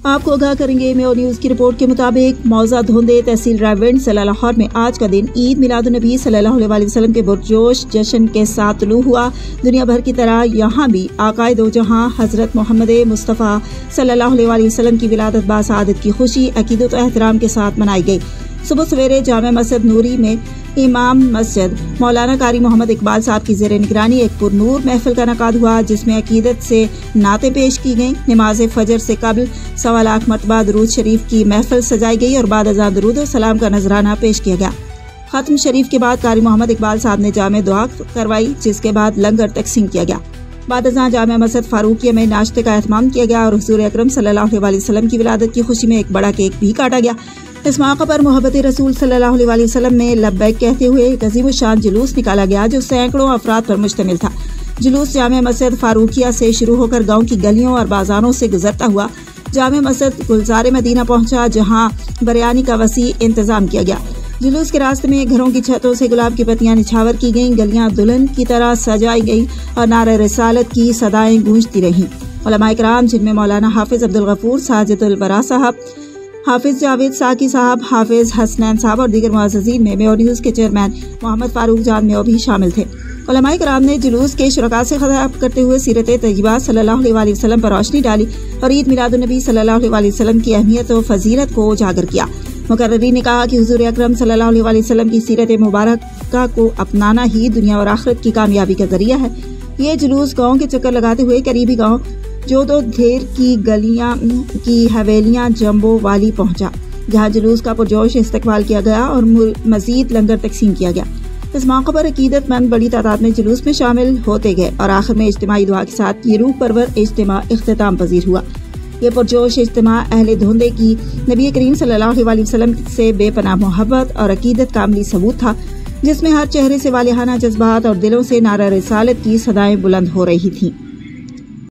آپ کو آگاہ کریں گے میو نیوز کی رپورٹ کے مطابق موزہ دھوندے تحصیل رائیونڈ ضلع لاہور میں آج کا دن عید میلاد النبی صلی اللہ علیہ وسلم کے پرجوش جشن کے ساتھ طلوع ہوا۔ دنیا بھر کی طرح یہاں بھی آقائے دو جہاں حضرت محمد مصطفیٰ صلی اللہ علیہ وسلم کی ولادت باسعادت کی خوشی عقیدت و احترام کے ساتھ منائی گئی۔ صبح سویرے جامع مسجد نوری میں امام مسجد مولانا قاری محمد اقبال صاحب کی زیر نگرانی ایک پرنور محفل کا انعقاد ہوا، جس میں عقیدت سے نعتیں پیش کی گئیں۔ نماز فجر سے قبل 1.25 لاکھ مرتبہ درود شریف کی محفل سجائی گئی اور بعد ازاں درود و سلام کا نذرانہ پیش کیا گیا۔ ختم شریف کے بعد قاری محمد اقبال صاحب نے جامع دعا کروائی، جس کے بعد لنگر تقسیم کیا گیا۔ بعد ازاں جامع مسجد فاروقیہ میں ناشتے کا اہتمام کیا گیا اور حضور اکرم صلی اللہ علیہ وسلم کی ولادت کی خوشی میں ایک بڑا کیک بھی کاٹا گیا۔ اس موقع پر محبت رسول صلی اللہ علیہ وسلم میں لبیک کہتے ہوئے ایک عظیم الشان جلوس نکالا گیا، جو سینکڑوں افراد پر مشتمل تھا۔ جلوس جامع مسجد فاروقیہ سے شروع ہو کر گاؤں کی گلیوں اور بازاروں سے گزرتا ہوا جامع مسجد گلزار مدینہ پہنچا، جہاں بریانی کا وسیع انتظام کیا گیا۔ جلوس کے راستے میں گھروں کی چھتوں سے گلاب کی پتیاں نچھاور کی گئیں، گلیاں دلہن کی طرح سجائی گئیں اور نعرہ رسالت کی صدائیں گونجتی رہیں۔ علماء کرام، جن میں مولانا حافظ عبدالغفور ساجد الورا صاحب، حافظ جاوید ساکی صاحب، حافظ حسنین صاحب اور دیگر معززین میں میو نیوز کے چیئرمین محمد فاروق جان میو بھی شامل تھے۔ علماء کرام نے جلوس کے شرکاء سے خطاب کرتے ہوئے سیرت طیبہ صلی اللہ علیہ وسلم پر روشنی ڈالی اور عید میلاد النبی صلی اللہ علیہ وسلم کی اہمیت و فضیلت کو اجاگر کیا۔ مقررین نے کہا کہ حضور اکرم صلی اللہ علیہ وسلم کی سیرت مبارکہ کو اپنانا ہی دنیا اور آخرت کی کامیابی کا ذریعہ ہے۔ یہ جلوس گاؤں کے چکر لگاتے ہوئے قریبی گاؤں جودو دھیر کی گلیاں کی حویلیاں جمبو والی پہنچا، جہاں جلوس کا پرجوش استقبال کیا گیا اور مزید لنگر تقسیم کیا گیا۔ اس موقع پر عقیدت مند بڑی تعداد میں جلوس میں شامل ہوتے گئے اور آخر میں اجتماعی دعا کے ساتھ یہ روح پرور اجتماع اختتام پذیر ہوا۔ یہ پرجوش اجتماع اہل دھوندے کی نبی کریم صلی اللہ علیہ وسلم سے بے پناہ محبت اور عقیدت کا عملی ثبوت تھا، جس میں ہر چہرے سے والہانہ جذبات اور دلوں سے نعرہ رسالت کی صدائیں بلند ہو رہی تھیں۔